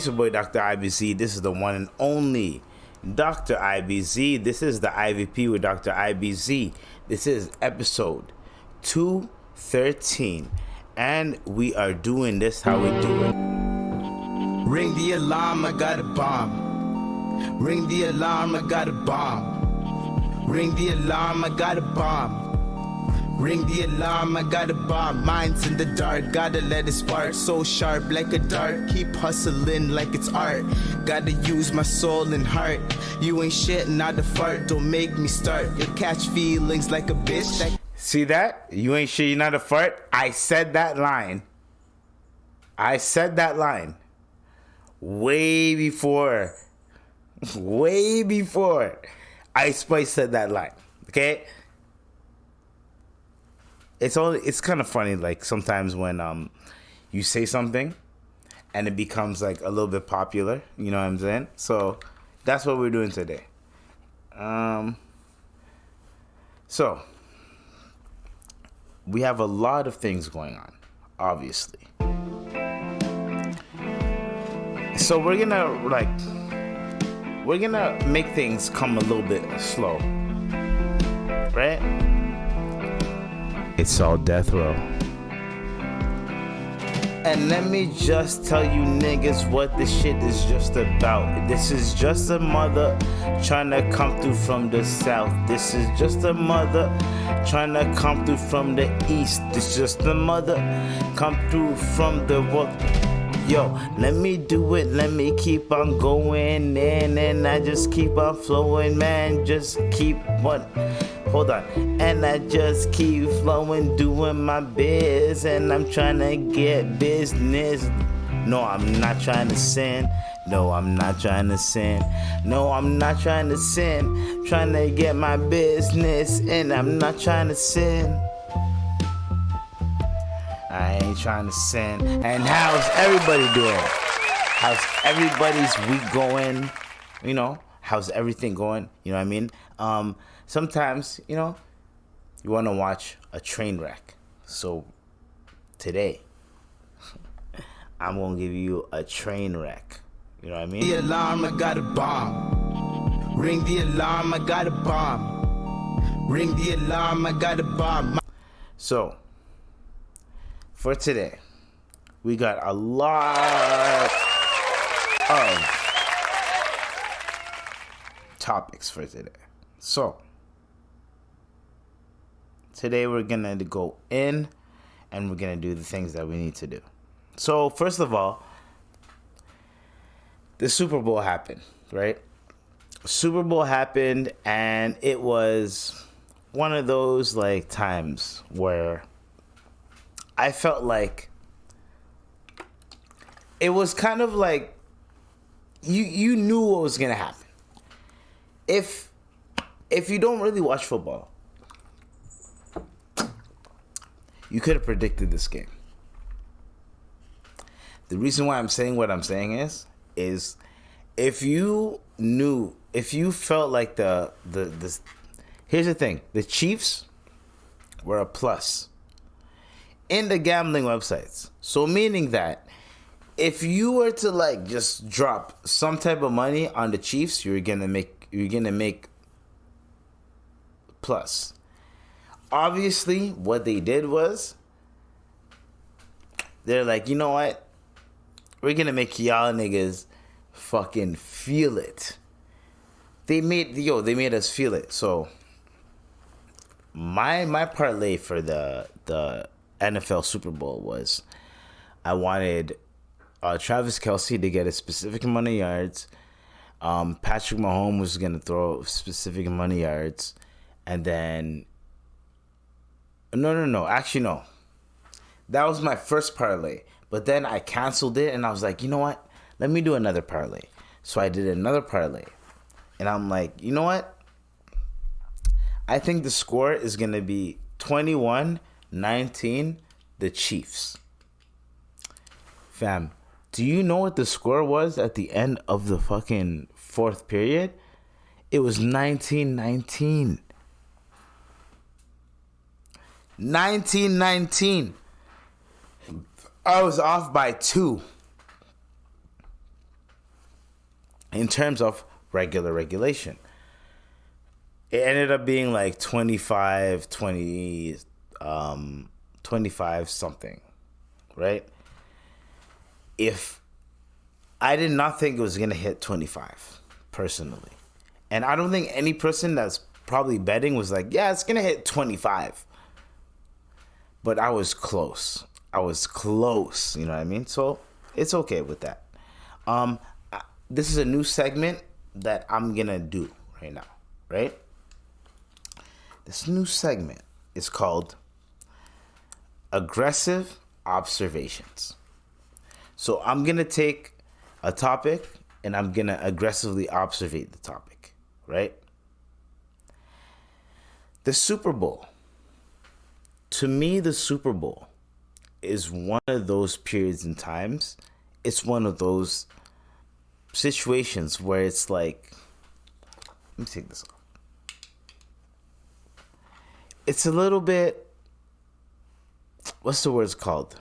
It's your boy Dr. IBZ. This is the one and only Dr. IBZ. This is the IVP with Dr. IBZ. This is episode 213. And we are doing this how we do it. Ring the alarm, I got a bomb. Ring the alarm, I got a bomb. Ring the alarm, I got a bomb. Ring the alarm, I got a bomb. Minds in the dark, gotta let it spark. So sharp like a dart, keep hustling like it's art. Gotta use my soul and heart. You ain't shit, not a fart, don't make me start. You catch feelings like a bitch. See that? You ain't shit, you're not a fart? I said that line. Way before Ice Spice said that line. Okay? It's kind of funny, like sometimes when you say something and it becomes like a little bit popular, you know what I'm saying? So that's what we're doing today. So we have a lot of things going on, obviously. So we're gonna make things come a little bit slow, right? It's all death row. And let me just tell you niggas what this shit is just about. This is just a mother trying to come through from the south. This is just a mother trying to come through from the east. This is just a mother come through from the west. Yo, let me do it, let me keep on going in, and I just keep on flowing, man, just keep on, hold on, and I just keep flowing, doing my biz, and I'm trying to get business. No, I'm not trying to sin. No, I'm not trying to sin. No, I'm not trying to sin. Trying to get my business, and I'm not trying to sin. I ain't trying to sin. And how's everybody doing? How's everybody's week going? You know, how's everything going? You know what I mean? Sometimes, you know, you want to watch a train wreck. So today, I'm going to give you a train wreck. You know what I mean? The alarm, I got a bomb. Ring the alarm, I got a bomb. Ring the alarm, I got a bomb. So, for today, we got a lot of topics for today. So, today we're going to go in and we're going to do the things that we need to do. So, first of all, the Super Bowl happened, right? Super Bowl happened, and it was one of those like times where I felt like it was kind of like you knew what was gonna happen. If you don't really watch football, you could have predicted this game. The reason why I'm saying what I'm saying is if you felt like the here's the thing, the Chiefs were a plus in the gambling websites. So meaning that if you were to like just drop some type of money on the Chiefs, you're gonna make plus. Obviously, what they did was they're like, you know what? We're gonna make y'all niggas fucking feel it. They made us feel it. So my parlay for the NFL Super Bowl was I wanted Travis Kelce to get a specific amount of yards. Patrick Mahomes was going to throw specific amount of yards. And then... No. Actually, no. That was my first parlay. But then I canceled it and I was like, you know what? Let me do another parlay. So I did another parlay. And I'm like, you know what? I think the score is going to be 21-19, the Chiefs. Fam, do you know what the score was at the end of the fucking fourth period? It was 19-19. 19-19. I was off by 2. in terms of regulation. It ended up being like 25 something, right? If I did not think it was going to hit 25 personally. And I don't think any person that's probably betting was like, yeah, it's going to hit 25. But I was close. You know what I mean? So it's okay with that. This is a new segment that I'm going to do right now, right? This new segment is called Aggressive Observations. So I'm going to take a topic and I'm going to aggressively observate the topic, right? The Super Bowl. To me, the Super Bowl is one of those periods in times. It's one of those situations where it's like, let me take this off. It's a little bit, what's the word called?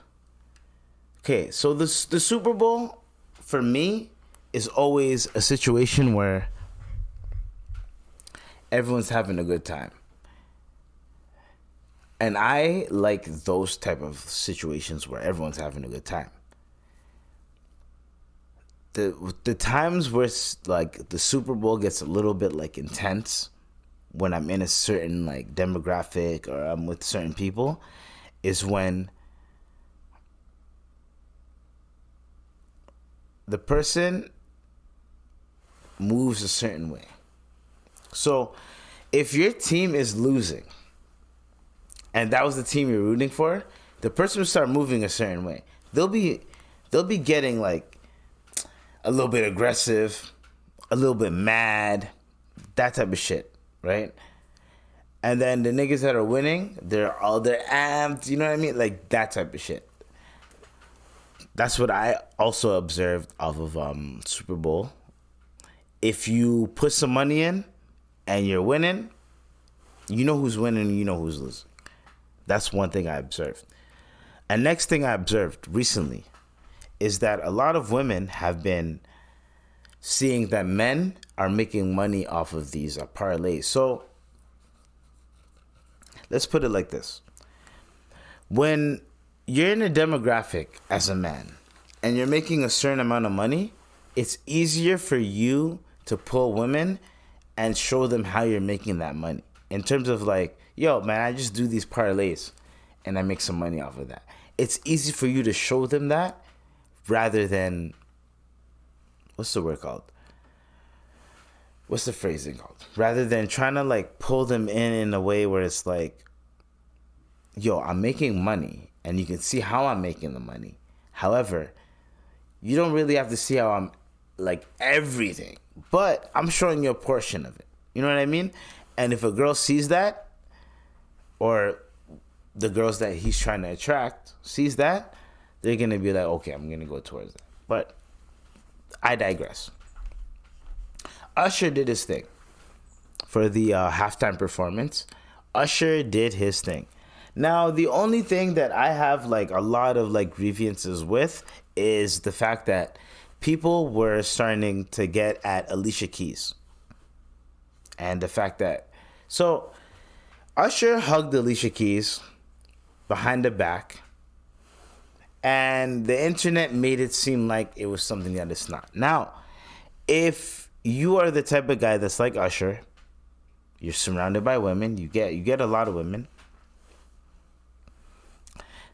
Okay, so the Super Bowl, for me, is always a situation where everyone's having a good time. And I like those type of situations where everyone's having a good time. The times where it's like the Super Bowl gets a little bit like intense when I'm in a certain like demographic or I'm with certain people is when the person moves a certain way. So if your team is losing and that was the team you're rooting for, the person will start moving a certain way. They'll be getting like a little bit aggressive, a little bit mad, that type of shit, right? And then the niggas that are winning, they're amped, you know what I mean? Like that type of shit. That's what I also observed off of Super Bowl. If you put some money in and you're winning, you know who's winning, you know who's losing. That's one thing I observed. And next thing I observed recently is that a lot of women have been seeing that men are making money off of these parlays. So let's put it like this. When you're in a demographic as a man and you're making a certain amount of money, it's easier for you to pull women and show them how you're making that money. In terms of like, yo, man, I just do these parlays and I make some money off of that. It's easy for you to show them that rather than, what's the word called? What's the phrasing called? Rather than trying to like pull them in a way where it's like, yo, I'm making money and you can see how I'm making the money. However, you don't really have to see how I'm like everything, but I'm showing you a portion of it. You know what I mean? And if a girl sees that, or the girls that he's trying to attract sees that, they're going to be like, okay, I'm going to go towards that. But I digress. Usher did his thing for the halftime performance. Usher did his thing. Now, the only thing that I have like a lot of like grievances with is the fact that people were starting to get at Alicia Keys. And the fact that, so Usher hugged Alicia Keys behind the back, and the internet made it seem like it was something that it's not. Now, if you are the type of guy that's like Usher, you're surrounded by women, you get a lot of women.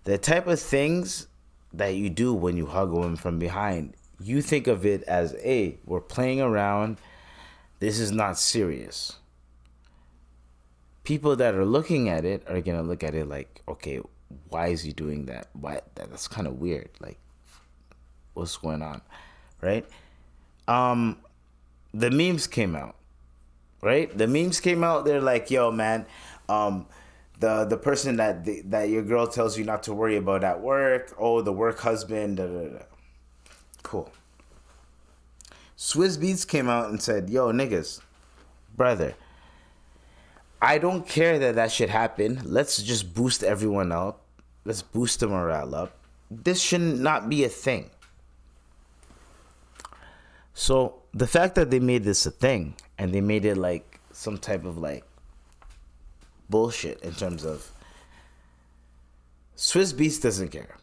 The type of things that you do when you hug a woman from behind, you think of it as, hey, we're playing around. This is not serious. People that are looking at it are going to look at it like, okay, why is he doing that? Why? That's kind of weird. Like, what's going on? Right? The memes came out. Right? The memes came out. They're like, yo, man, the person that your girl tells you not to worry about at work. Oh, the work husband. Da, da, da. Cool. Swizz Beatz came out and said, yo, niggas, brother, I don't care that shit happened. Let's just boost everyone up. Let's boost the morale up. This should not be a thing. So the fact that they made this a thing and they made it like some type of like bullshit in terms of Swiss Beats doesn't care.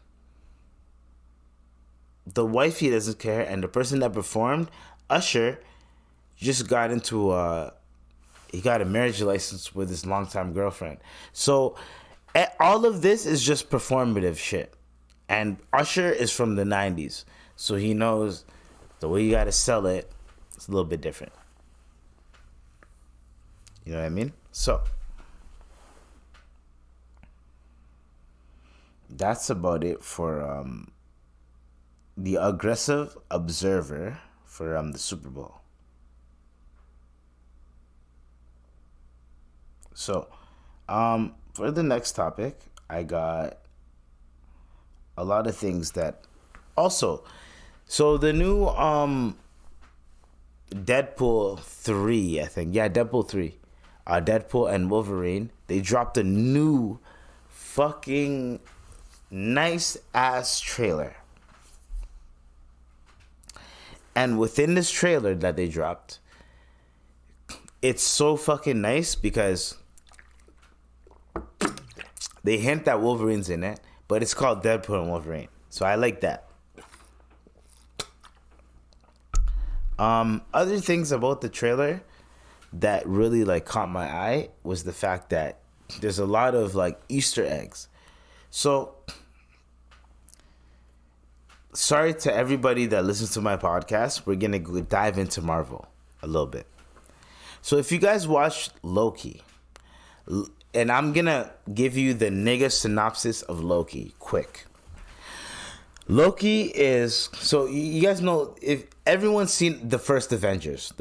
The wifey doesn't care, and the person that performed, Usher, just got into he got a marriage license with his longtime girlfriend. So all of this is just performative shit. And Usher is from the 90s. So he knows the way you gotta sell it, it's a little bit different. You know what I mean? So that's about it for the Aggressive Observer for the Super Bowl. So, for the next topic, I got a lot of things that also. So the new Deadpool 3, I think. Yeah, Deadpool 3. Deadpool and Wolverine. They dropped a new fucking nice ass trailer. And within this trailer that they dropped, it's so fucking nice because they hint that Wolverine's in it, but it's called Deadpool and Wolverine. So I like that. Other things about the trailer that really like caught my eye was the fact that there's a lot of like Easter eggs. So sorry to everybody that listens to my podcast. We're gonna dive into Marvel a little bit. So if you guys watched Loki, and I'm gonna give you the nigga synopsis of Loki quick. Loki is, so you guys know, if everyone's seen the first Avengers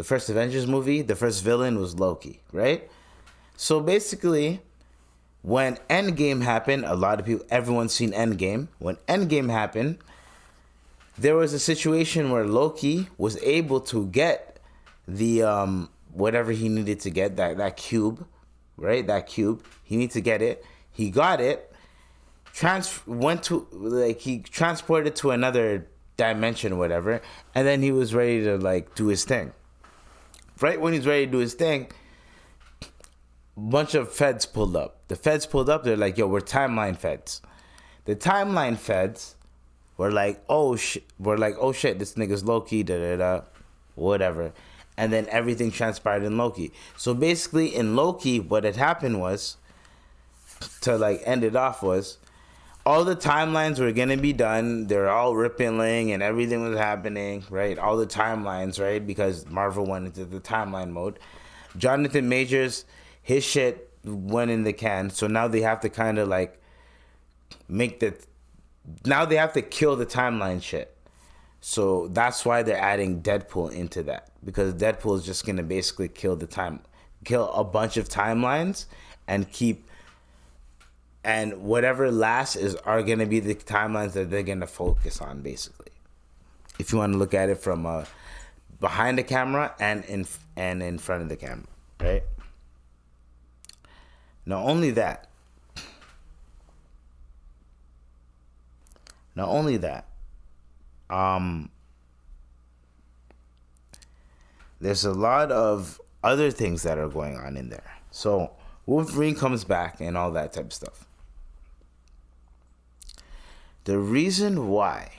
movie, the first villain was Loki, right? So basically, when Endgame happened, everyone's seen Endgame. When Endgame happened, there was a situation where Loki was able to get the whatever he needed to get, that cube, right? That cube. He needed to get it. He got it. He transported to another dimension or whatever, and then he was ready to like do his thing. Right when he's ready to do his thing, a bunch of feds pulled up. The feds pulled up, they're like, yo, we're timeline feds. The timeline feds were like, oh shit, this nigga's Loki, whatever. And then everything transpired in Loki. So basically in Loki, what had happened was, to like end it off, was all the timelines were gonna be done. They're all rippling and everything was happening, right? All the timelines, right? Because Marvel went into the timeline mode. Jonathan Majors, his shit went in the can. So now they have to kind of like now they have to kill the timeline shit. So that's why they're adding Deadpool into that. Because Deadpool is just gonna basically kill a bunch of timelines and whatever lasts are gonna be the timelines that they're gonna focus on, basically. If you want to look at it from behind the camera and in front of the camera, right? Not only that, there's a lot of other things that are going on in there. So Wolverine comes back and all that type of stuff. The reason why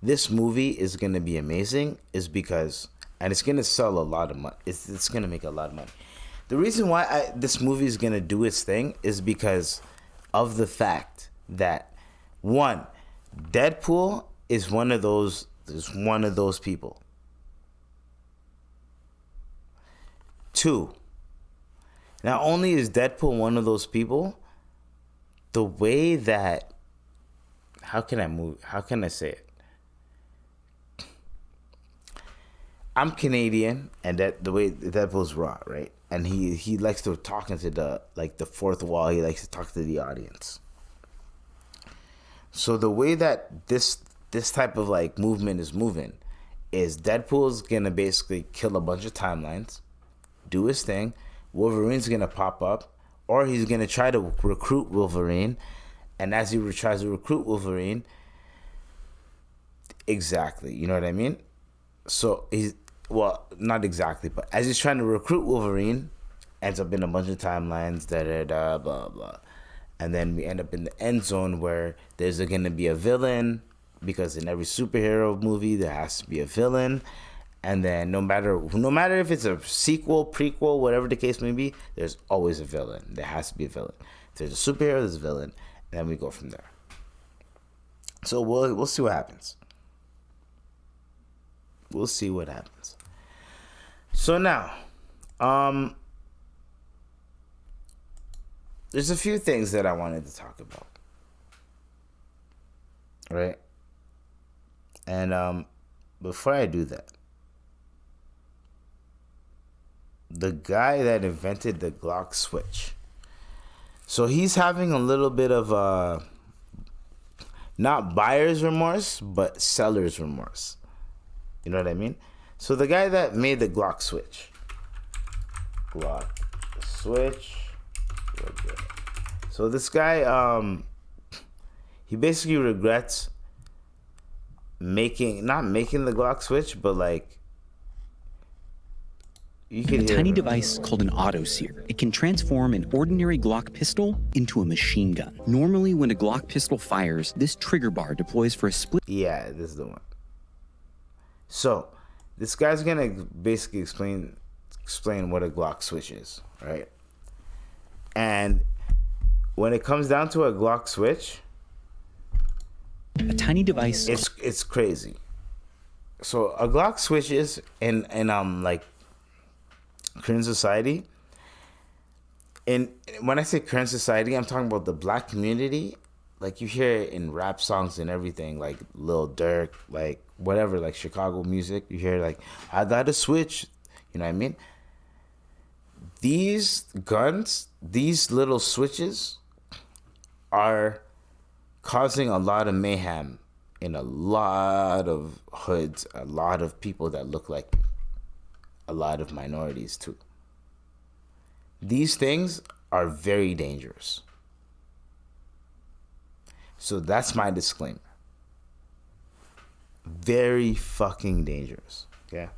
this movie is going to be amazing is because, and it's going to sell a lot of money. It's going to make a lot of money. The reason why this movie is going to do its thing is because of the fact that, one, Deadpool is one of those people. Two, not only is Deadpool one of those people, the way that, how can I say it? I'm Canadian, and that the way Deadpool's raw, right? And he likes to talk into the fourth wall. He likes to talk to the audience. So the way that this type of like movement is moving is Deadpool's gonna basically kill a bunch of timelines, do his thing. Wolverine's gonna pop up, or he's gonna try to recruit Wolverine, and as he tries to recruit Wolverine, exactly, you know what I mean? So he's, well, not exactly, but as he's trying to recruit Wolverine, ends up in a bunch of timelines, blah blah, and then we end up in the end zone where there's going to be a villain, because in every superhero movie there has to be a villain, and then no matter if it's a sequel, prequel, whatever the case may be, there's always a villain. There has to be a villain. If there's a superhero, there's a villain, and then we go from there. So we'll see what happens. We'll see what happens. So now, there's a few things that I wanted to talk about, right? And before I do that, the guy that invented the GLOCK switch, so he's having a little bit of not buyer's remorse, but seller's remorse. You know what I mean? So the guy that made the GLOCK switch, so this guy, he basically regrets not making the GLOCK switch, but like, you can a tiny device called an autosear. It can transform an ordinary GLOCK pistol into a machine gun. Normally, when a GLOCK pistol fires, this trigger bar deploys for a split. Yeah, this is the one. So this guy's gonna basically explain what a GLOCK switch is, right? And when it comes down to a GLOCK switch, a tiny device. It's crazy. So a GLOCK switch is in like current society. And when I say current society, I'm talking about the black community. Like, you hear it in rap songs and everything, like Lil Durk, like whatever, like Chicago music. You hear like, I got a switch. You know what I mean? These guns, these little switches are causing a lot of mayhem in a lot of hoods, a lot of people that look like me, a lot of minorities too. These things are very dangerous. So that's my disclaimer. Very fucking dangerous. Okay?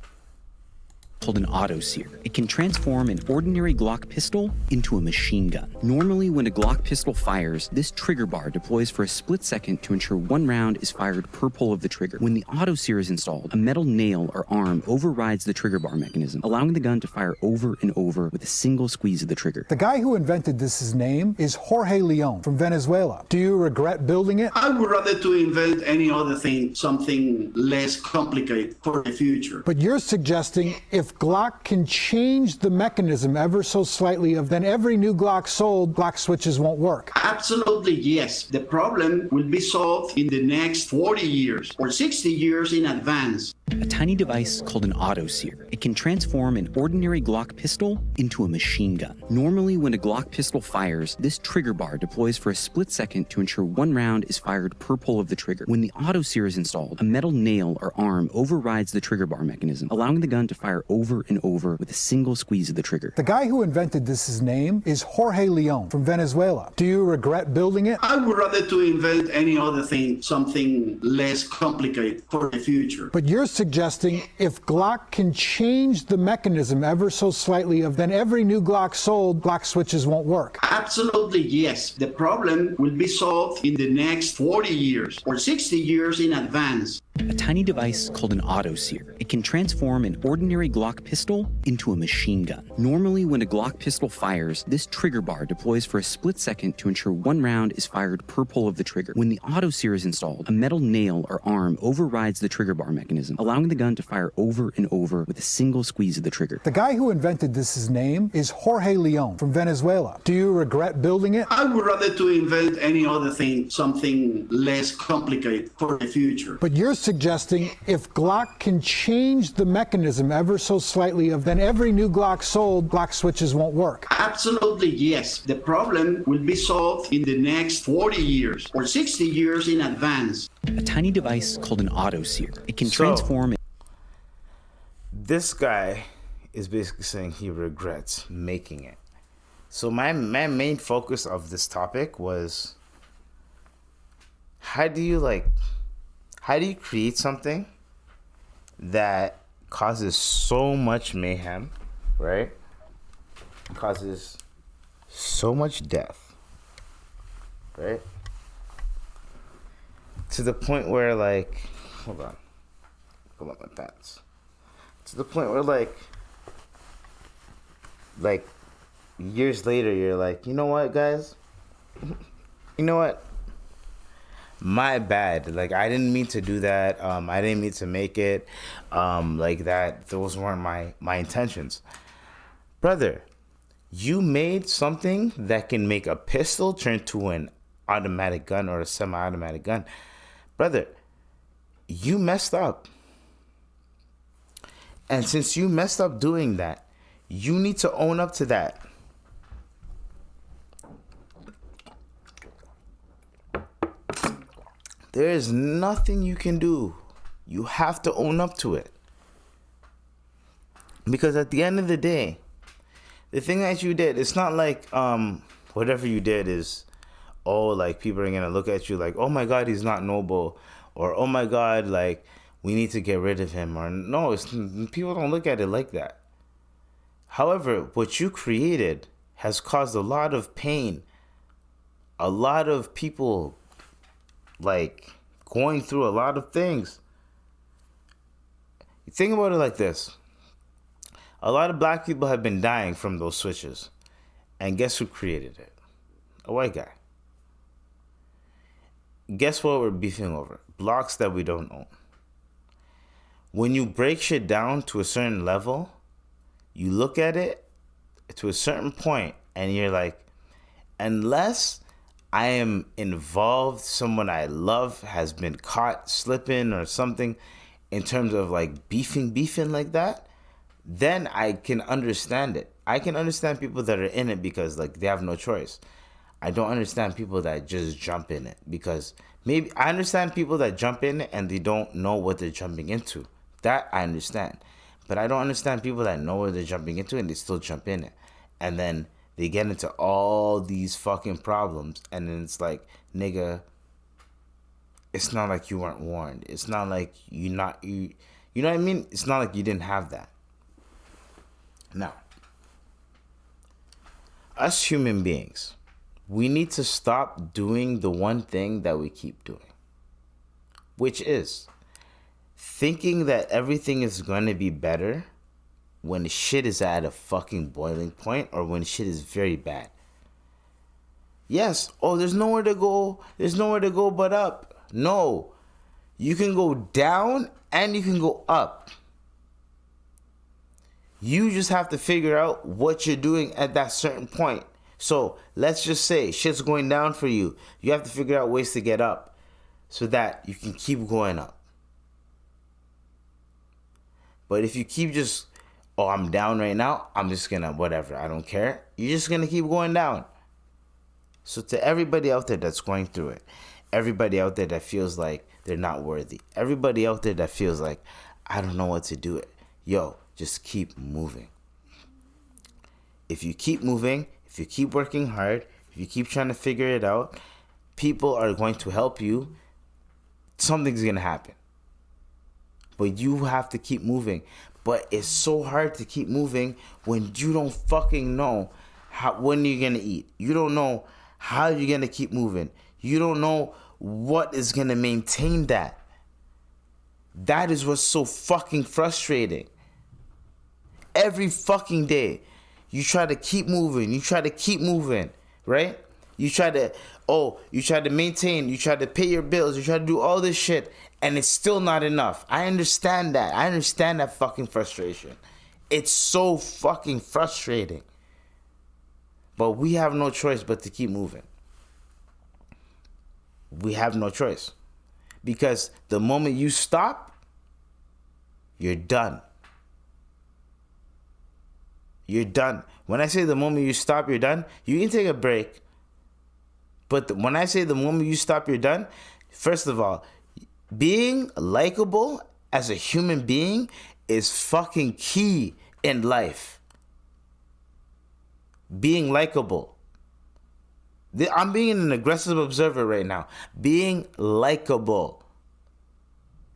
Called an autosear. It can transform an ordinary GLOCK pistol into a machine gun. Normally, when a GLOCK pistol fires, this trigger bar deploys for a split second to ensure one round is fired per pull of the trigger. When the autosear is installed, a metal nail or arm overrides the trigger bar mechanism, allowing the gun to fire over and over with a single squeeze of the trigger. The guy who invented this name is Jorge Leon from Venezuela. Do you regret building it? I would rather to invent any other thing, something less complicated for the future. But you're suggesting if GLOCK can change the mechanism ever so slightly, then every new GLOCK sold, GLOCK switches won't work. Absolutely, yes. The problem will be solved in the next 40 years or 60 years in advance. A tiny device called an autosear. It can transform an ordinary GLOCK pistol into a machine gun. Normally, when a GLOCK pistol fires, this trigger bar deploys for a split second to ensure one round is fired per pull of the trigger. When the autosear is installed, a metal nail or arm overrides the trigger bar mechanism, allowing the gun to fire over and over with a single squeeze of the trigger. The guy who invented this name is Jorge Leon from Venezuela. Do you regret building it? I would rather to invent any other thing, something less complicated for the future. But you're suggesting if GLOCK can change the mechanism ever so slightly, then every new GLOCK sold, GLOCK switches won't work. Absolutely, yes. The problem will be solved in the next 40 years or 60 years in advance. A tiny device called an autosear. It can transform an ordinary GLOCK pistol into a machine gun. Normally, when a GLOCK pistol fires, this trigger bar deploys for a split second to ensure one round is fired per pull of the trigger. When the autosear is installed, a metal nail or arm overrides the trigger bar mechanism, allowing the gun to fire over and over with a single squeeze of the trigger. The guy who invented this name is Jorge Leon from Venezuela. Do you regret building it? I would rather to invent any other thing, something less complicated for the future. But you're suggesting if GLOCK can change the mechanism ever so slightly, then every new GLOCK sold, GLOCK switches won't work. Absolutely, yes. The problem will be solved in the next 40 years or 60 years in advance. A tiny device called an autosear. It can transform. This guy is basically saying he regrets making it. So my main focus of this topic was, how do you create something that causes so much mayhem, right? Causes so much death, right? To the point where, like, hold on, pull up my pants. To the point where, like years later, you're like, you know what, guys? You know what? My bad. Like, I didn't mean to do that. I didn't mean to make it like that. Those weren't my intentions. Brother, you made something that can make a pistol turn to an automatic gun or a semi-automatic gun. Brother, you messed up. And since you messed up doing that, you need to own up to that. There is nothing you can do. You have to own up to it. Because at the end of the day, the thing that you did, it's not like whatever you did is, oh, like, people are going to look at you like, oh my God, he's not noble. Or, oh my God, like, we need to get rid of him. Or, no, people don't look at it like that. However, what you created has caused a lot of pain. A lot of people, like, going through a lot of things. Think about it like this. A lot of black people have been dying from those switches. And guess who created it? A white guy. Guess what we're beefing over? Blocks that we don't own. When you break shit down to a certain level, you look at it to a certain point and you're like, unless I am involved, someone I love has been caught slipping or something in terms of like beefing like that, then I can understand it. I can understand people that are in it because like they have no choice. I don't understand people that just jump in it because maybe I understand people that jump in it and they don't know what they're jumping into. That I understand. But I don't understand people that know what they're jumping into and they still jump in it. And then they get into all these fucking problems. And then it's like, nigga, it's not like you weren't warned. It's not like you know what I mean? It's not like you didn't have that. Now, us human beings, we need to stop doing the one thing that we keep doing, which is thinking that everything is going to be better when shit is at a fucking boiling point or when shit is very bad. Yes, oh, there's nowhere to go but up. No, you can go down and you can go up. You just have to figure out what you're doing at that certain point. So let's just say shit's going down for you. You have to figure out ways to get up so that you can keep going up. But if you keep just, oh, I'm down right now, I'm just gonna, whatever, I don't care. You're just gonna keep going down. So to everybody out there that's going through it, everybody out there that feels like they're not worthy, everybody out there that feels like, I don't know what to do, yo, just keep moving. If you keep moving, if you keep working hard, if you keep trying to figure it out, people are going to help you. Something's going to happen. But you have to keep moving. But it's so hard to keep moving when you don't fucking know when you're going to eat. You don't know how you're going to keep moving. You don't know what is going to maintain that. That is what's so fucking frustrating. Every fucking day, you try to keep moving. You try to keep moving, right? You try to maintain. You try to pay your bills. You try to do all this shit, and it's still not enough. I understand that. I understand that fucking frustration. It's so fucking frustrating. But we have no choice but to keep moving. We have no choice. Because the moment you stop, you're done. You're done. When I say the moment you stop, you're done, you can take a break. But when I say the moment you stop, you're done, first of all, being likable as a human being is fucking key in life. Being likable. I'm being an aggressive observer right now. Being likable.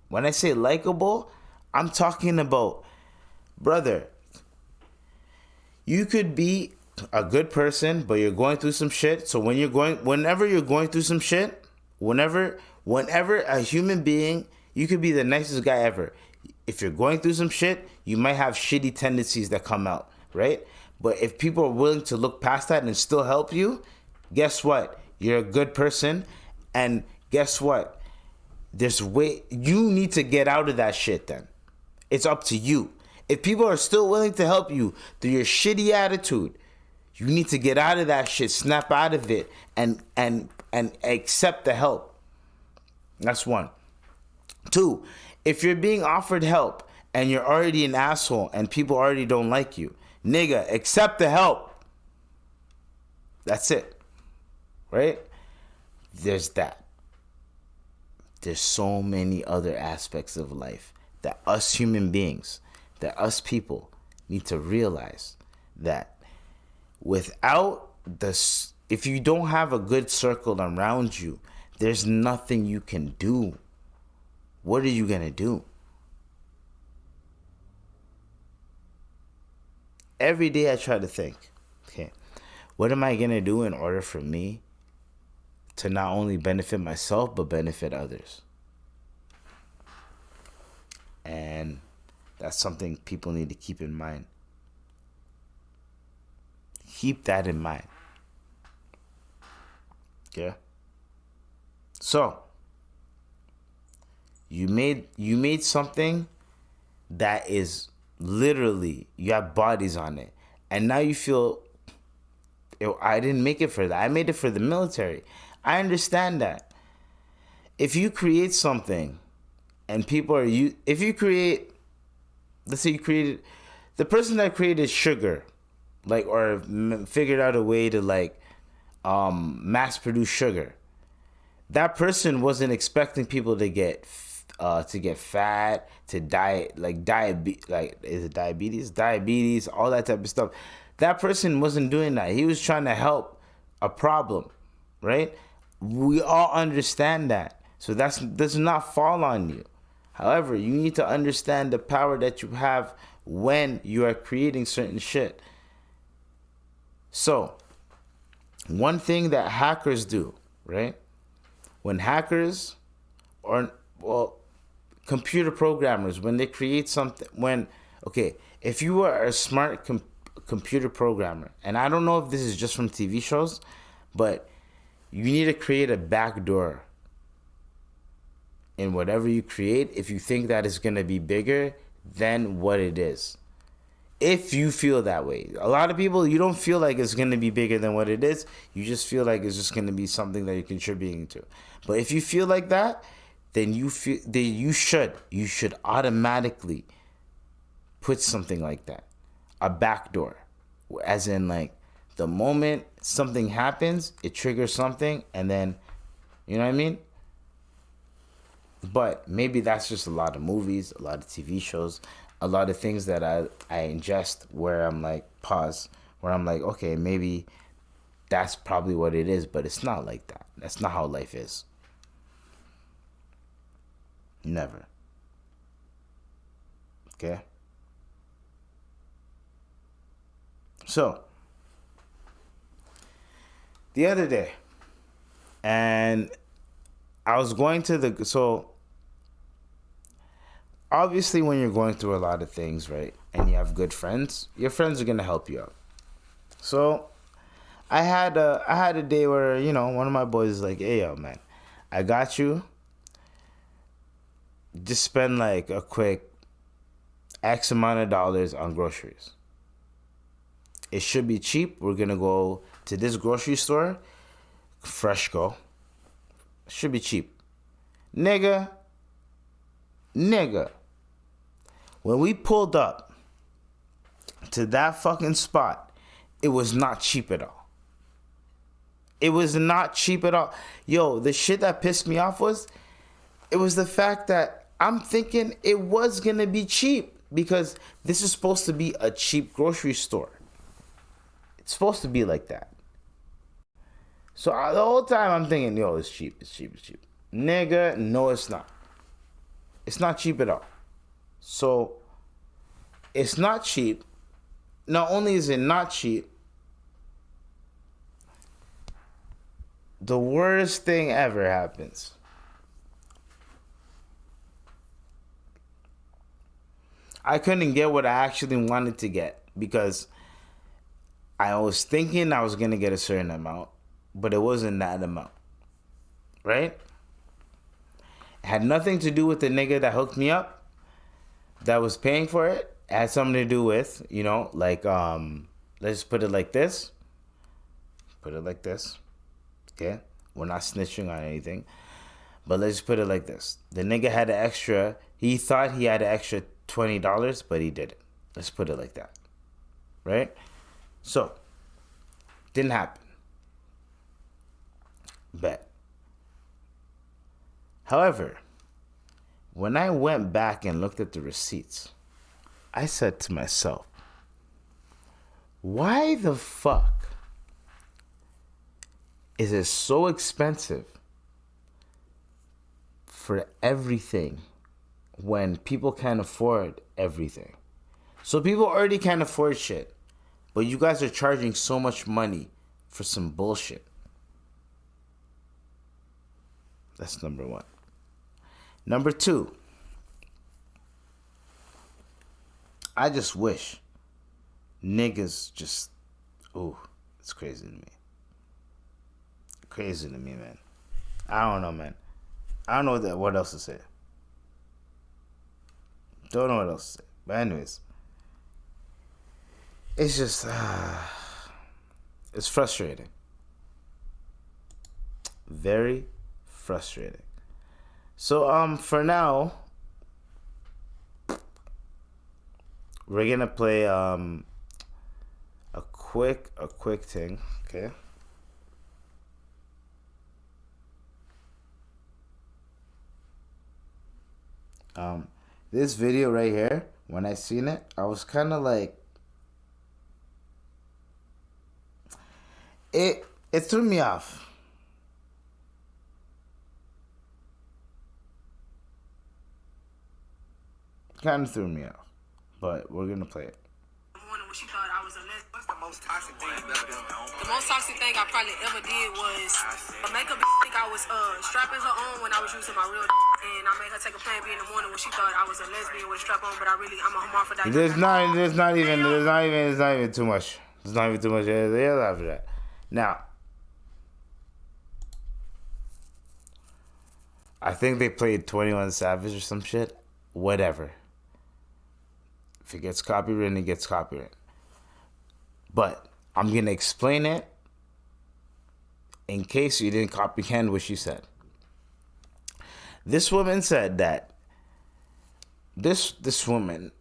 When I say likable, I'm talking about, brother, you could be a good person, but you're going through some shit. So whenever you're going through some shit, whenever a human being, you could be the nicest guy ever. If you're going through some shit, you might have shitty tendencies that come out, right? But if people are willing to look past that and still help you, guess what? You're a good person. And guess what? You need to get out of that shit then. It's up to you. If people are still willing to help you through your shitty attitude, you need to get out of that shit, snap out of it, and accept the help. That's one. Two, if you're being offered help and you're already an asshole and people already don't like you, nigga, accept the help. That's it. Right? There's that. There's so many other aspects of life that us human beings, that us people need to realize that without this, if you don't have a good circle around you, there's nothing you can do. What are you going to do? Every day I try to think, okay, what am I going to do in order for me to not only benefit myself, but benefit others? And that's something people need to keep in mind. Keep that in mind. Okay? So, you made something that is literally, you have bodies on it. And now you feel, I didn't make it for that. I made it for the military. I understand that. If you create something and people are, if you create, let's say you created, the person that created sugar, like, or figured out a way to like mass produce sugar, that person wasn't expecting people to get fat, to die, like is it diabetes, all that type of stuff. That person wasn't doing that. He was trying to help a problem, right? We all understand that. So that does not fall on you. However, you need to understand the power that you have when you are creating certain shit. So, one thing that hackers do, right? When hackers computer programmers, when they create something, if you are a smart computer programmer, and I don't know if this is just from TV shows, but you need to create a backdoor in whatever you create if you think that it's going to be bigger than what it is. If you feel that way. A lot of people, you don't feel like it's going to be bigger than what it is. You just feel like it's just going to be something that you're contributing to. But if you feel like that, then you should automatically put something like that. A backdoor. As in, like, the moment something happens, it triggers something, and then, you know what I mean? But maybe that's just a lot of movies, a lot of TV shows, a lot of things that I ingest where I'm like, pause, where I'm like, okay, maybe that's probably what it is, but it's not like that. That's not how life is. Never. Okay? So, the other day, and I was going to so obviously when you're going through a lot of things, right, and you have good friends, your friends are going to help you out. So I had a day where, you know, one of my boys is like, hey, yo, man, I got you. Just spend like a quick X amount of dollars on groceries. It should be cheap. We're going to go to this grocery store, Freshco. Should be cheap. Nigga. When we pulled up to that fucking spot, it was not cheap at all. It was not cheap at all. Yo, the shit that pissed me off was the fact that I'm thinking it was going to be cheap because this is supposed to be a cheap grocery store. It's supposed to be like that. So the whole time I'm thinking, yo, it's cheap. Nigga, no, it's not. It's not cheap at all. So it's not cheap. Not only is it not cheap, the worst thing ever happens. I couldn't get what I actually wanted to get because I was thinking I was going to get a certain amount, but it wasn't that amount. Right? It had nothing to do with the nigga that hooked me up, that was paying for it. It had something to do with, you know, like, let's put it like this. Put it like this. Okay? We're not snitching on anything. But let's put it like this. The nigga had an extra, he thought he had an extra $20, but he didn't. Let's put it like that. Right? So, didn't happen. Bet. However, when I went back and looked at the receipts, I said to myself, why the fuck is it so expensive for everything when people can't afford everything? So people already can't afford shit, but you guys are charging so much money for some bullshit. That's number one. Number two, I just wish niggas just, ooh, it's crazy to me. Crazy to me, man. I don't know, man. I don't know what else to say. Don't know what else to say. But anyways, it's just, it's frustrating. Very frustrating. So, for now, we're gonna play a quick thing, okay? This video right here, when I seen it, I was kind of like, it threw me off. Kind of threw me off, but we're gonna play it. When she thought I was a lesbian. What's the most toxic thing you've ever done? The most toxic thing I probably ever did was make a bitch think I was strapping her on when I was using my real and I made her take a plan B in the morning when she thought I was a lesbian with a strap on, but I'm a hermaphrodite. It's not even too much. It's not even too much. Yeah, after that. Now, I think they played 21 Savage or some shit. Whatever. If it gets copyrighted, it gets copyrighted. But I'm going to explain it in case you didn't comprehend what she said. This woman said that this woman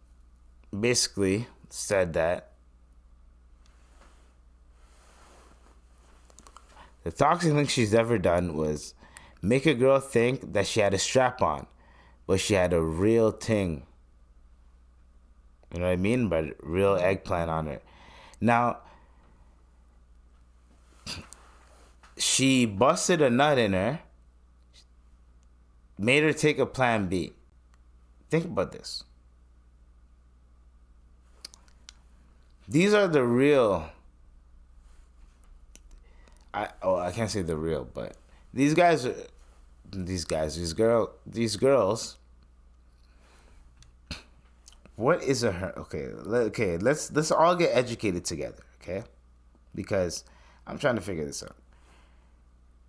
basically said that the toxic thing she's ever done was make a girl think that she had a strap on, but she had a real thing. You know what I mean? But real eggplant on her. Now, she busted a nut in her, made her take a plan B. Think about this. These are the real... I can't say the real, but these girls... What is a her? Okay. Let's all get educated together, okay? Because I'm trying to figure this out.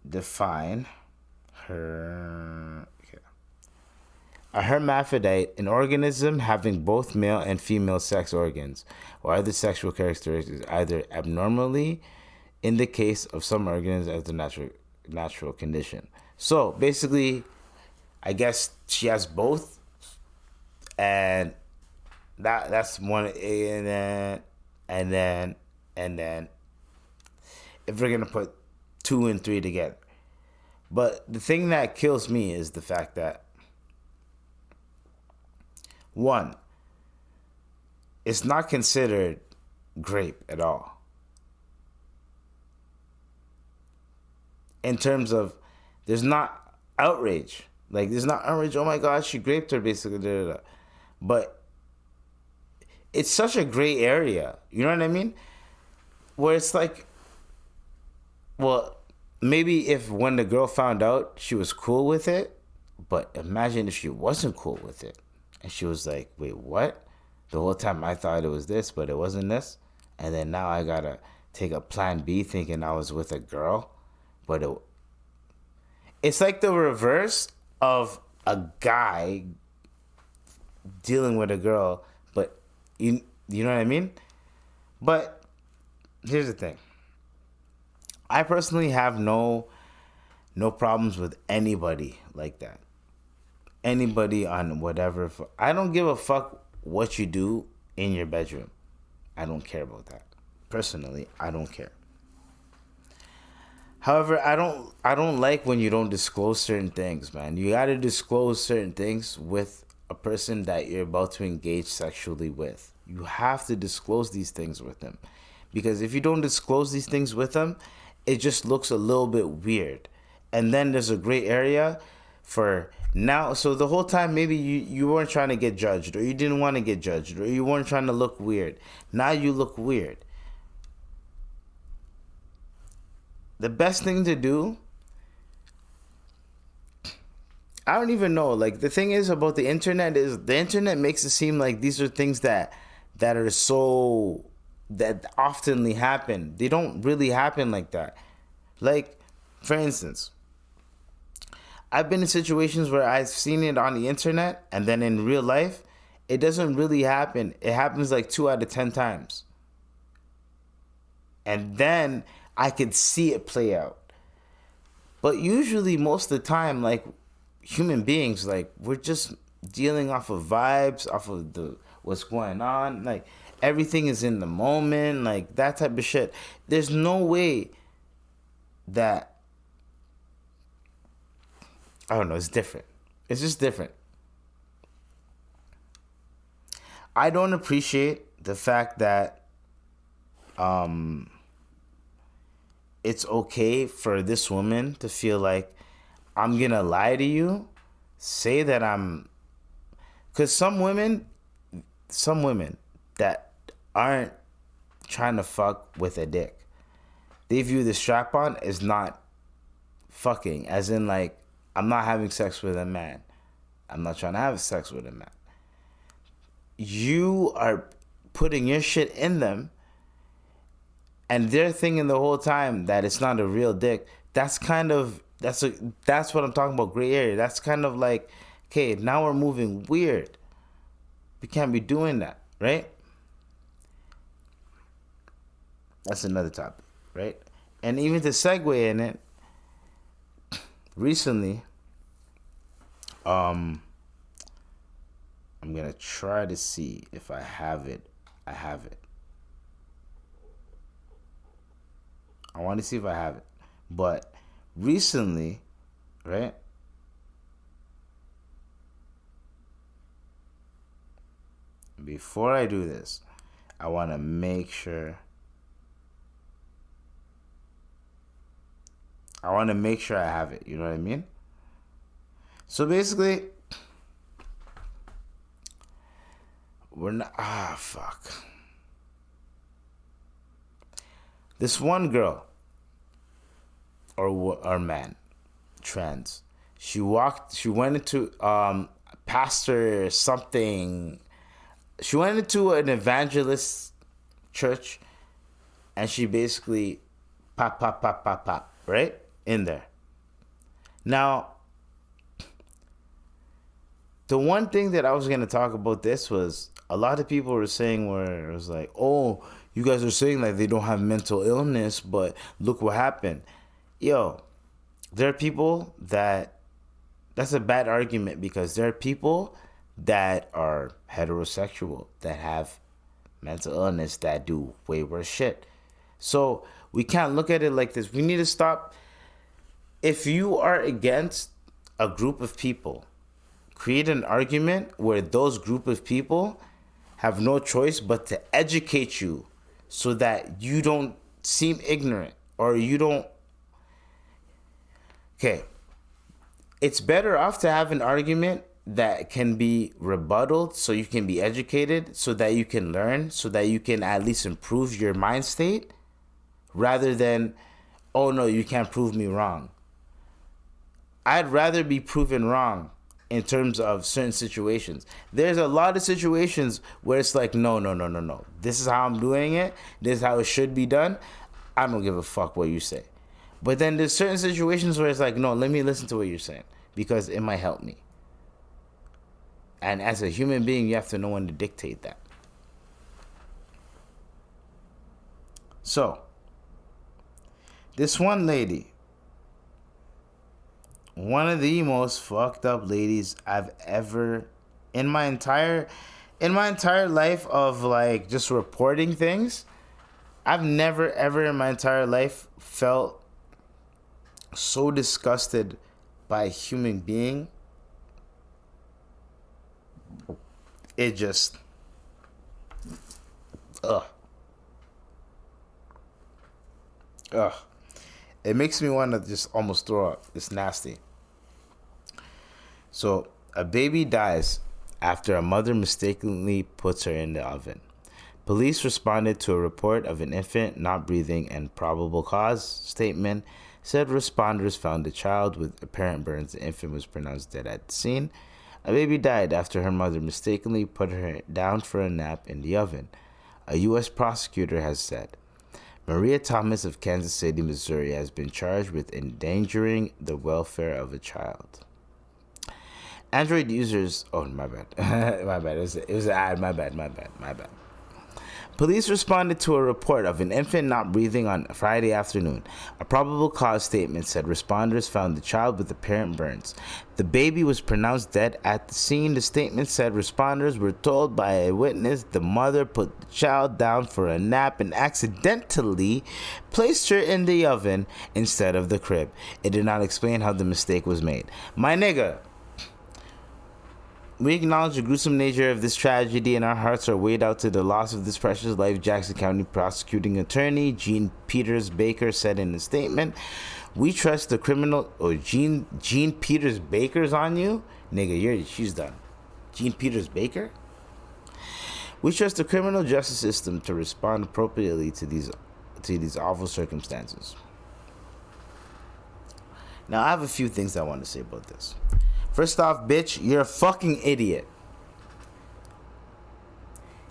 Define her. Okay. A hermaphrodite, an organism having both male and female sex organs or other sexual characteristics, either abnormally, in the case of some organs, as the natural condition. So basically, I guess she has both, and that's one, and then if we're gonna put 2 and 3 together. But the thing that kills me is the fact that, one, it's not considered grape at all. In terms of, there's not outrage. Like, there's not outrage, oh my God, she graped her, basically. Da, da, da. But it's such a gray area. You know what I mean? Where it's like, well, maybe if when the girl found out, she was cool with it. But imagine if she wasn't cool with it. And she was like, wait, what? The whole time I thought it was this, but it wasn't this. And then now I gotta take a plan B thinking I was with a girl. But it's like the reverse of a guy dealing with a girl. But you know what I mean? But here's the thing. I personally have no problems with anybody like that. Anybody on whatever. I don't give a fuck what you do in your bedroom. I don't care about that. Personally, I don't care. However, I don't like when you don't disclose certain things, man. You got to disclose certain things with a person that you're about to engage sexually with. You have to disclose these things with them. Because if you don't disclose these things with them, it just looks a little bit weird. And then there's a gray area for now. So the whole time, maybe you weren't trying to get judged, or you didn't want to get judged, or you weren't trying to look weird. Now you look weird. The best thing to do, I don't even know. Like, the thing is about the internet is the internet makes it seem like these are things that are so, that oftenly happen. They don't really happen like that. Like, for instance, I've been in situations where I've seen it on the internet, and then in real life, it doesn't really happen. It happens like 2 out of 10 times. And then I could see it play out. But usually, most of the time, like, human beings, like, we're just dealing off of vibes, off of what's going on. Like, everything is in the moment, like, that type of shit. There's no way that, I don't know, it's different. It's just different. I don't appreciate the fact that it's okay for this woman to feel like, I'm gonna lie to you, say that because some women that aren't trying to fuck with a dick, they view the strap-on as not fucking, as in, like, I'm not having sex with a man. I'm not trying to have sex with a man. You are putting your shit in them, and they're thinking the whole time that it's not a real dick. That's what I'm talking about, gray area. That's kind of like, okay, now we're moving weird. We can't be doing that, right? That's another topic, right? And even to segue in it, recently, I'm gonna try to see if I have it. I have it. I want to see if I have it. But recently, right? Before I do this, I want to make sure. I have it. You know what I mean? So basically, we're not. Fuck. This one girl, or man, trans. She went into pastor something. She went into an evangelist church, and she basically pop, right in there. Now, the one thing that I was gonna talk about this was a lot of people were saying where it was like, oh, you guys are saying like they don't have mental illness, but look what happened. Yo, there are people that's a bad argument, because there are people that are heterosexual that have mental illness that do way worse shit. So we can't look at it like this. We need to stop. If you are against a group of people, create an argument where those group of people have no choice but to educate you so that you don't seem ignorant, or you don't. Okay. It's better off to have an argument that can be rebutted, so you can be educated, so that you can learn, so that you can at least improve your mind state, rather than, oh no, you can't prove me wrong. I'd rather be proven wrong in terms of certain situations. There's a lot of situations where it's like, no. This is how I'm doing it. This is how it should be done. I don't give a fuck what you say. But then there's certain situations where it's like, no, let me listen to what you're saying because it might help me. And as a human being, you have to know when to dictate that. So, this one lady, one of the most fucked up ladies I've ever in my entire life of like just reporting things. I've never ever in my entire life felt so disgusted by a human being. It just it makes me want to just almost throw up. It's nasty. So, a baby dies after a mother mistakenly puts her in the oven. Police responded to a report of an infant not breathing and probable cause statement said responders found the child with apparent burns. The infant was pronounced dead at the scene. A baby died after her mother mistakenly put her down for a nap in the oven, a U.S. prosecutor has said. Maria Thomas of Kansas City, Missouri, has been charged with endangering the welfare of a child. Android users... Oh, my bad. My bad. It was an ad. My bad. Police responded to a report of an infant not breathing on Friday afternoon. A probable cause statement said responders found the child with apparent burns. The baby was pronounced dead at the scene. The statement said responders were told by a witness the mother put the child down for a nap and accidentally placed her in the oven instead of the crib. It did not explain how the mistake was made. My nigga, we acknowledge the gruesome nature of this tragedy, and our hearts are weighed out to the loss of this precious life, Jackson County prosecuting attorney Gene Peters Baker said in a statement. We trust the criminal... Oh, Gene Peters Baker's on you? Nigga, she's done. Gene Peters Baker? We trust the criminal justice system to respond appropriately to these awful circumstances. Now, I have a few things I want to say about this. First off, bitch, you're a fucking idiot.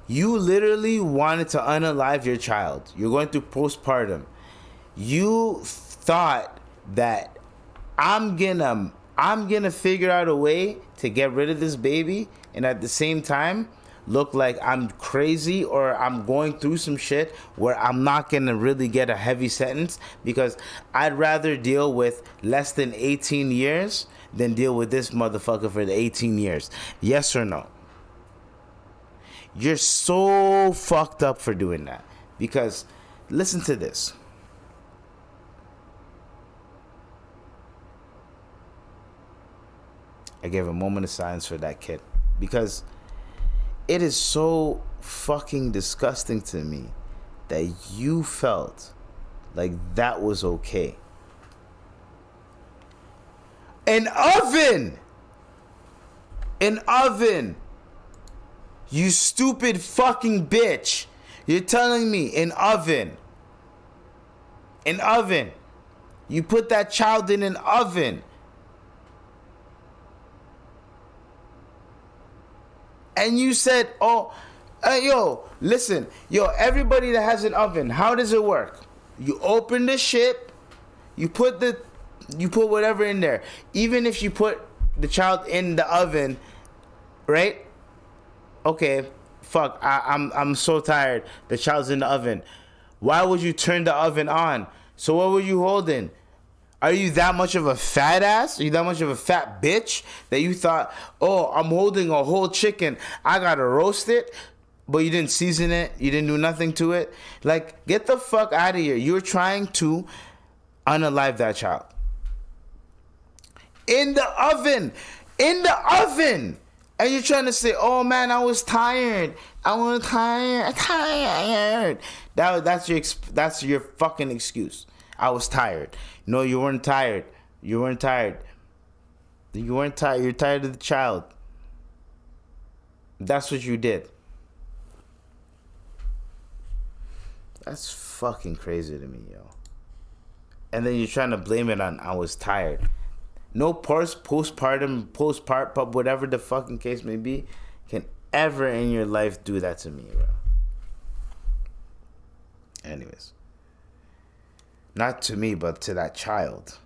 You literally wanted to unalive your child. You're going through postpartum. You thought that I'm gonna figure out a way to get rid of this baby and at the same time look like I'm crazy or I'm going through some shit where I'm not gonna really get a heavy sentence because I'd rather deal with less than 18 years than deal with this motherfucker for the 18 years. Yes or no? You're so fucked up for doing that. Because, listen to this. I gave a moment of silence for that kid. Because it is so fucking disgusting to me that you felt like that was okay. An oven! You stupid fucking bitch. You're telling me an oven. You put that child in an oven. And you said, listen, everybody that has an oven, how does it work? You open the shit, you put whatever in there. Even if you put the child in the oven, right? Okay, fuck, I'm so tired. The child's in the oven. Why would you turn the oven on? So what were you holding? Are you that much of a fat ass? Are you that much of a fat bitch that you thought, I'm holding a whole chicken, I gotta roast it, but you didn't season it, you didn't do nothing to it? Like, get the fuck out of here. You're trying to unalive that child. In the oven. And you're trying to say, oh man, I was tired. Tired. That's your fucking excuse. I was tired. No, you weren't tired. You're tired of the child. That's what you did. That's fucking crazy to me, yo. And then you're trying to blame it on I was tired. No postpartum, whatever the fucking case may be, can ever in your life do that to me, bro. Anyways. Not to me, but to that child.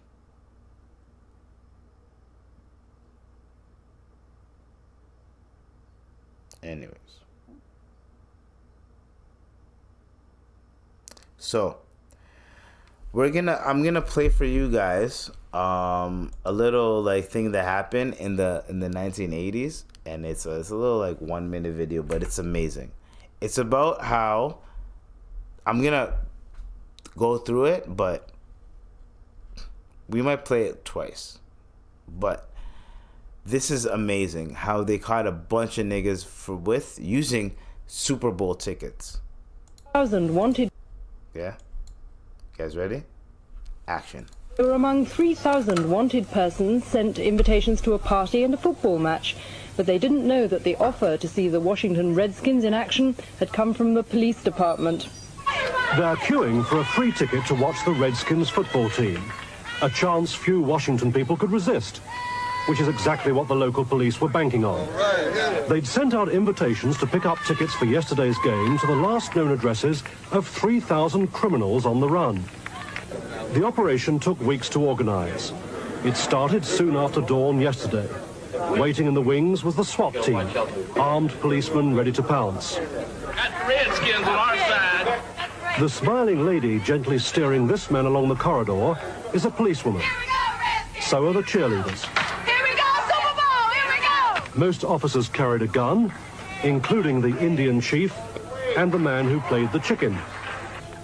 Anyways. So, I'm gonna play for you guys a little like thing that happened in the 1980s, and it's a little like 1 minute video, but it's amazing. It's about how I'm gonna go through it, but we might play it twice. But this is amazing how they caught a bunch of niggas with using Super Bowl tickets. 1,000 wanted. Yeah? You guys ready? Action. There were among 3,000 wanted persons sent invitations to a party and a football match, but they didn't know that the offer to see the Washington Redskins in action had come from the police department. They're queuing for a free ticket to watch the Redskins football team, a chance few Washington people could resist, which is exactly what the local police were banking on. They'd sent out invitations to pick up tickets for yesterday's game to the last known addresses of 3,000 criminals on the run. The operation took weeks to organize. It started soon after dawn yesterday. Waiting in the wings was the SWAT team, armed policemen ready to pounce. Got the Redskins on our side. The smiling lady gently steering this man along the corridor is a policewoman. So are the cheerleaders. Here we go, SuperBowl! Here we go! Most officers carried a gun, including the Indian chief and the man who played the chicken.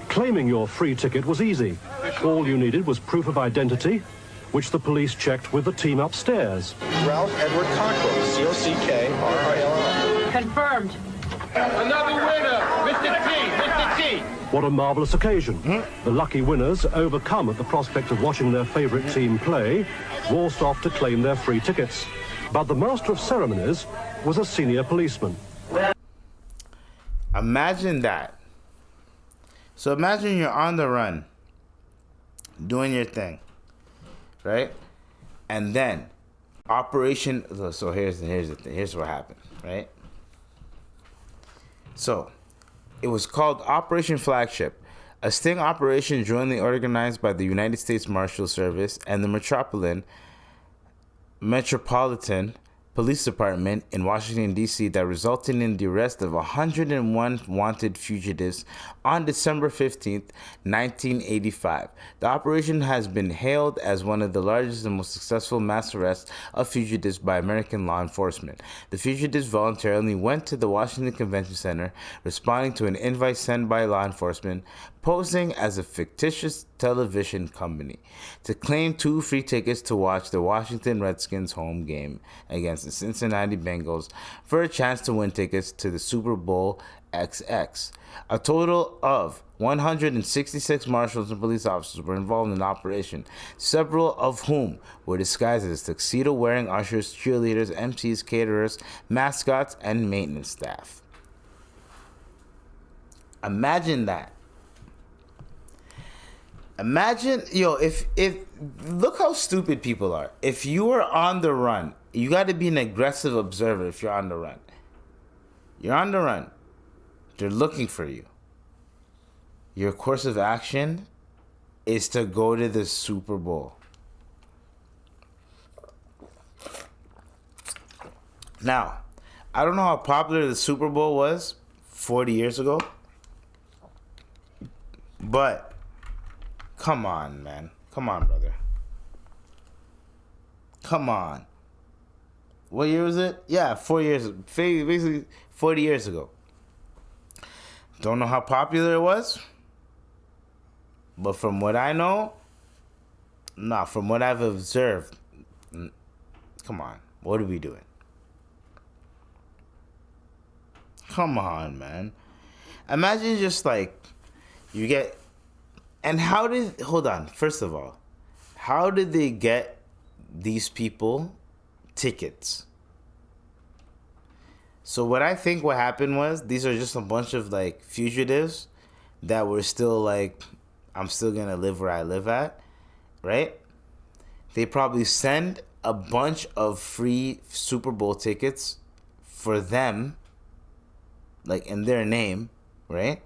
Claiming your free ticket was easy. All you needed was proof of identity, which the police checked with the team upstairs. Ralph Edward Cockrell, C-O-C-K-R-I-L-L. Confirmed. Another winner, Mr. T, Mr. T. What a marvelous occasion. The lucky winners, overcome at the prospect of watching their favorite team play, waltzed off to claim their free tickets. But the master of ceremonies was a senior policeman. Imagine that. So imagine you're on the run, doing your thing, right? And then operation. So here's the thing. Here's what happened, right? So it was called Operation Flagship, a sting operation jointly organized by the United States Marshal Service and the Metropolitan Police Department in Washington, D.C. that resulted in the arrest of 101 wanted fugitives on December 15th, 1985. The operation has been hailed as one of the largest and most successful mass arrests of fugitives by American law enforcement. The fugitives voluntarily went to the Washington Convention Center, responding to an invite sent by law enforcement, posing as a fictitious television company, to claim 2 free tickets to watch the Washington Redskins home game against the Cincinnati Bengals for a chance to win tickets to the Super Bowl XX. A total of 166 marshals and police officers were involved in the operation, several of whom were disguised as tuxedo-wearing ushers, cheerleaders, MCs, caterers, mascots, and maintenance staff. Imagine that. Imagine, if look how stupid people are. If you are on the run, you got to be an aggressive observer if you're on the run. You're on the run. They're looking for you. Your course of action is to go to the Super Bowl. Now, I don't know how popular the Super Bowl was 40 years ago, but come on, man. Come on, brother. Come on. What year was it? Yeah, 4 years. Basically, 40 years ago. Don't know how popular it was. But from what I know, from what I've observed, come on. What are we doing? Come on, man. Imagine just like, you get... And hold on, first of all, how did they get these people tickets? So what I think what happened was these are just a bunch of like fugitives that were still like, I'm still gonna live where I live at, right? They probably send a bunch of free Super Bowl tickets for them, like in their name, right?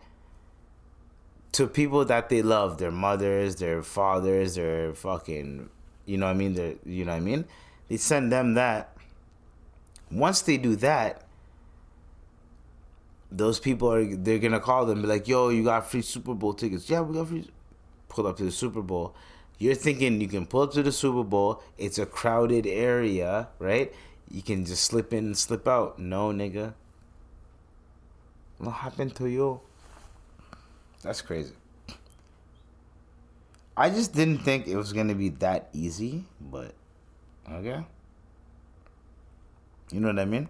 To people that they love, their mothers, their fathers, their fucking, you know what I mean? You know what I mean? They send them that. Once they do that, those people they're gonna call them, be like, yo, you got free Super Bowl tickets. Yeah, we got free. Pull up to the Super Bowl. You're thinking you can pull up to the Super Bowl. It's a crowded area, right? You can just slip in and slip out. No, nigga. What happened to you? That's crazy. I just didn't think it was gonna be that easy, but okay. You know what I mean?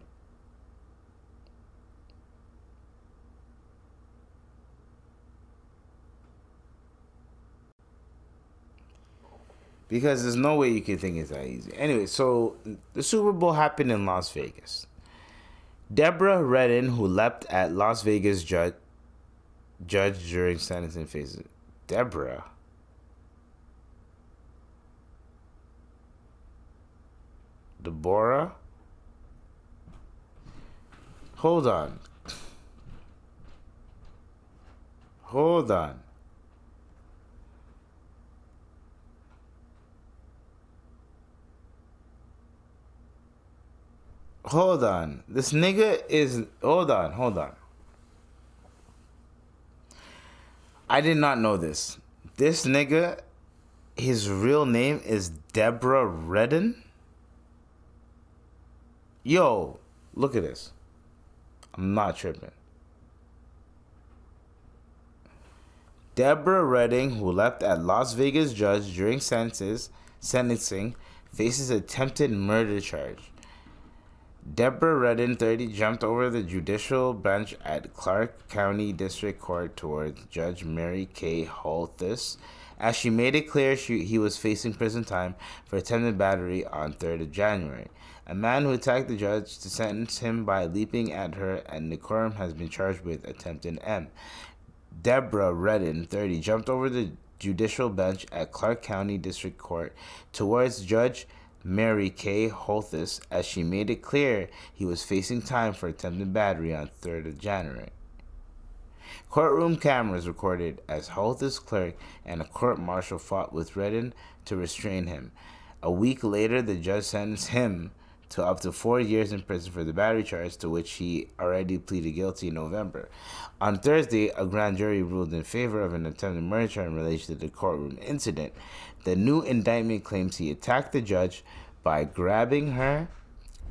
Because there's no way you can think it's that easy. Anyway, so the Super Bowl happened in Las Vegas. Deborah Redden, who leapt at Las Vegas judge during sentencing phases. Deborah? Deborah? Hold on. Hold on. Hold on. This nigga is... Hold on. I did not know this. This nigga, his real name is Deborah Redden? Yo, look at this. I'm not tripping. Deborah Redding, who leapt at Las Vegas judge during sentencing, faces attempted murder charge. Deborah Redden, 30, jumped over the judicial bench at Clark County District Court towards Judge Mary Kay Holthus as she made it clear he was facing prison time for attempted battery on 3rd of January. A man who attacked the judge to sentence him by leaping at her and decorum has been charged with attempted M. Deborah Redden, 30, jumped over the judicial bench at Clark County District Court towards Judge Mary Kay Holthus as she made it clear he was facing time for attempted battery on 3rd of January. Courtroom cameras recorded as Holthus' clerk and a court marshal fought with Redden to restrain him. A week later, the judge sentenced him to up to 4 years in prison for the battery charge, to which he already pleaded guilty in November. On Thursday, a grand jury ruled in favor of an attempted murder charge in relation to the courtroom incident. The new indictment claims he attacked the judge by grabbing her,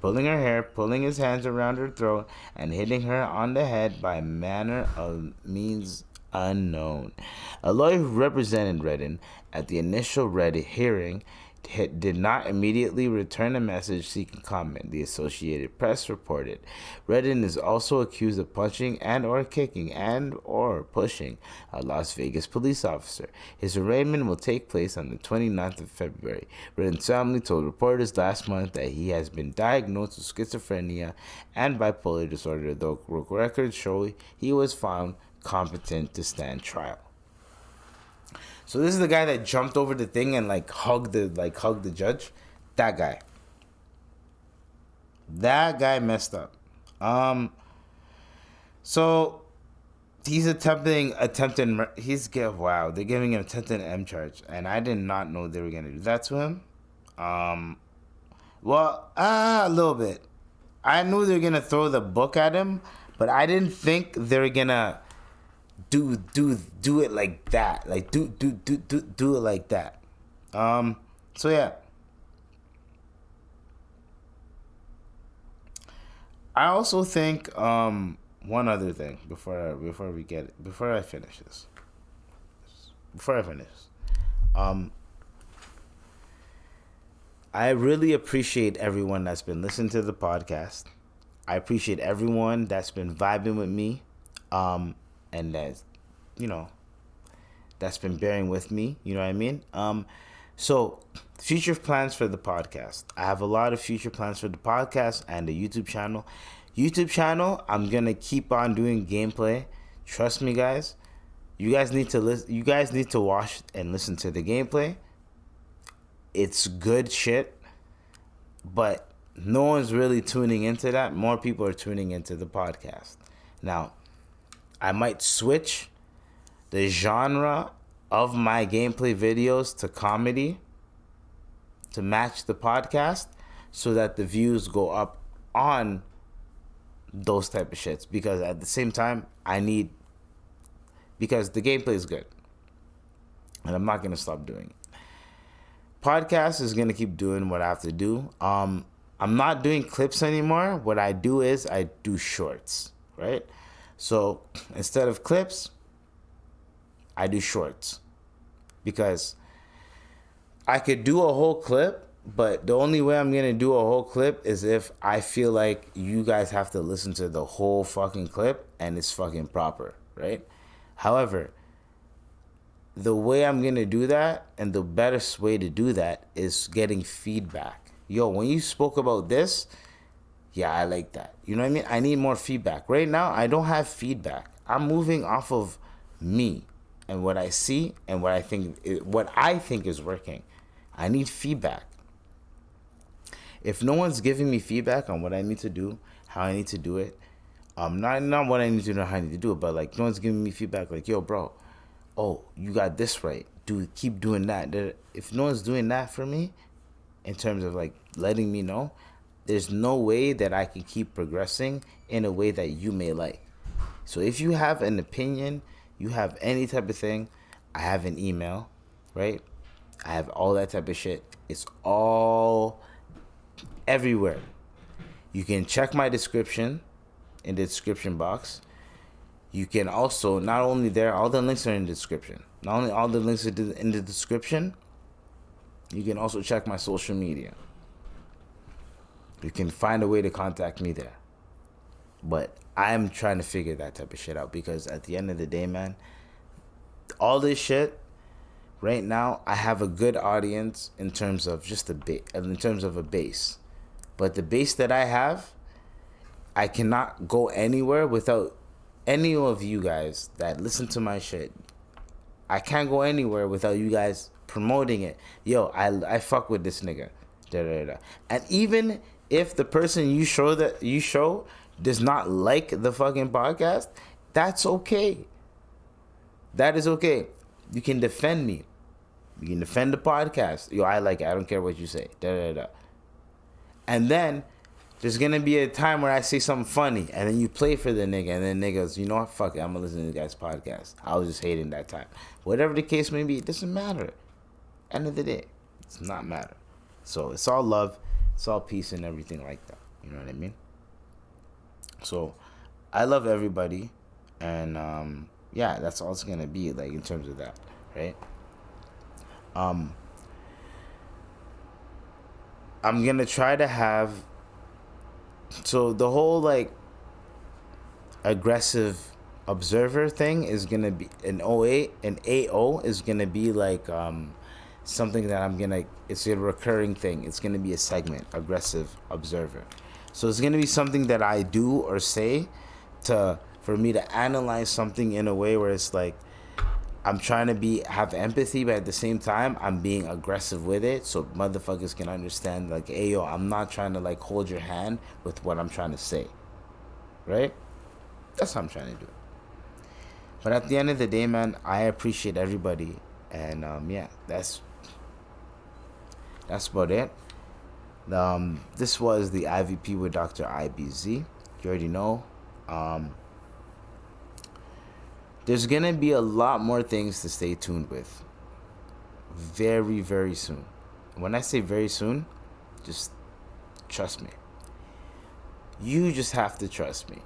pulling her hair, pulling his hands around her throat, and hitting her on the head by manner of means unknown. A lawyer who represented Redden at the initial hearing did not immediately return a message seeking comment, the Associated Press reported. Redden is also accused of punching and or kicking and or pushing a Las Vegas police officer. His arraignment will take place on the 29th of February. Redden's family told reporters last month that he has been diagnosed with schizophrenia and bipolar disorder, though records show he was found competent to stand trial. So this is the guy that jumped over the thing and hugged the judge. That guy. That guy messed up. So he's attempted. Wow. They're giving him attempted M charge, and I did not know they were gonna do that to him. Well, a little bit. I knew they were gonna throw the book at him, but I didn't think they were gonna do it like that. Do it like that. So yeah. I also think one other thing before I finish this. I really appreciate everyone that's been listening to the podcast. I appreciate everyone that's been vibing with me. And that's, that's been bearing with me. You know what I mean? So future plans for the podcast. I have a lot of future plans for the podcast and the YouTube channel. YouTube channel, I'm gonna keep on doing gameplay. Trust me, guys. You guys need to listen. You guys need to watch and listen to the gameplay. It's good shit, but no one's really tuning into that. More people are tuning into the podcast. Now, I might switch the genre of my gameplay videos to comedy to match the podcast so that the views go up on those type of shits, because at the same time because the gameplay is good and I'm not going to stop doing it. Podcast is going to keep doing what I have to do. I'm not doing clips anymore. What I do is I do shorts, right? So instead of clips, I do shorts, because I could do a whole clip, but the only way I'm going to do a whole clip is if I feel like you guys have to listen to the whole fucking clip and it's fucking proper, right? However, the way I'm going to do that, and the best way to do that, is getting feedback. Yo, when you spoke about this, yeah, I like that. You know what I mean? I need more feedback. Right now, I don't have feedback. I'm moving off of me and what I see and what I think is working. I need feedback. If no one's giving me feedback on what I need to do, how I need to do it, not what I need to do, how I need to do it, but like no one's giving me feedback like, yo, bro, oh, you got this right. Keep doing that. If no one's doing that for me, in terms of like letting me know, there's no way that I can keep progressing in a way that you may like. So if you have an opinion, you have any type of thing, I have an email, right? I have all that type of shit. It's all everywhere. You can check my description in the description box. You can also, not only there, all the links are in the description. Not only all the links are in the description, you can also check my social media. You can find a way to contact me there. But I'm trying to figure that type of shit out, because at the end of the day, man, all this shit, right now, I have a good audience in terms of just a base. But the base that I have, I cannot go anywhere without any of you guys that listen to my shit. I can't go anywhere without you guys promoting it. Yo, I fuck with this nigga. Da, da, da. And even if the person you show does not like the fucking podcast, that's okay. That is okay. You can defend me. You can defend the podcast. Yo, I like it. I don't care what you say. Da, da, da. And then there's going to be a time where I say something funny, and then you play for the nigga, and then niggas, you know what, fuck it, I'm going to listen to the guy's podcast. I was just hating that time. Whatever the case may be, it doesn't matter. End of the day, it's not matter. So it's all love, it's all peace and everything like that. You know what I mean? So I love everybody, and yeah, that's all it's going to be, like, in terms of that, right? I'm going to try to have... So the whole, like, aggressive observer thing is going to be an AO is going to be like something that it's a recurring thing. It's going to be a segment, aggressive observer. So it's going to be something that I do or say for me to analyze something in a way where it's like, I'm trying to have empathy, but at the same time, I'm being aggressive with it, so motherfuckers can understand, like, hey, yo, I'm not trying to, like, hold your hand with what I'm trying to say, right? That's what I'm trying to do. But at the end of the day, man, I appreciate everybody, and, yeah, that's about it. This was the IVP with Dr. IBZ. You already know. There's going to be a lot more things to stay tuned with. Very, very soon. When I say very soon, just trust me. You just have to trust me.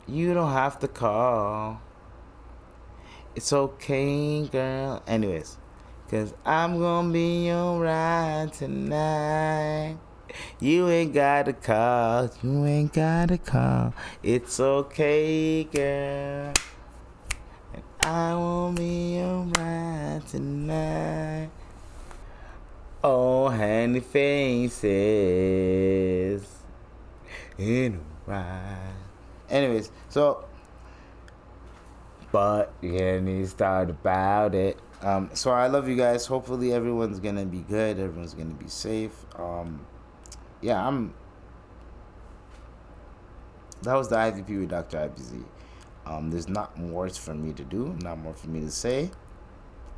You don't have to call. It's okay, girl. Anyways, because I'm going to be your ride tonight. You ain't got to call. You ain't got to call. It's okay, girl. I won't be alright tonight. Oh, honey faces in a Right. Anyways, so, but yeah, he's thought about it. So I love you guys. Hopefully everyone's gonna be good. Everyone's gonna be safe. Yeah, that was the IVP with Dr. IBZ. There's not more for me to do, not more for me to say.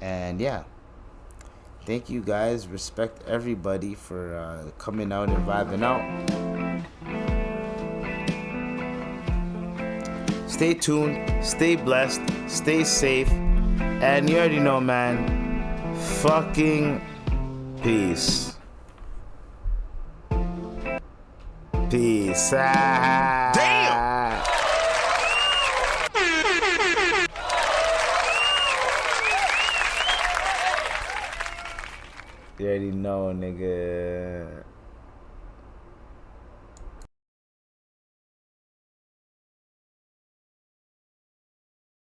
And yeah, thank you guys. Respect everybody for coming out and vibing out. Stay tuned, stay blessed, stay safe, and you already know, man, fucking peace. Peace. Damn! You already know, nigga.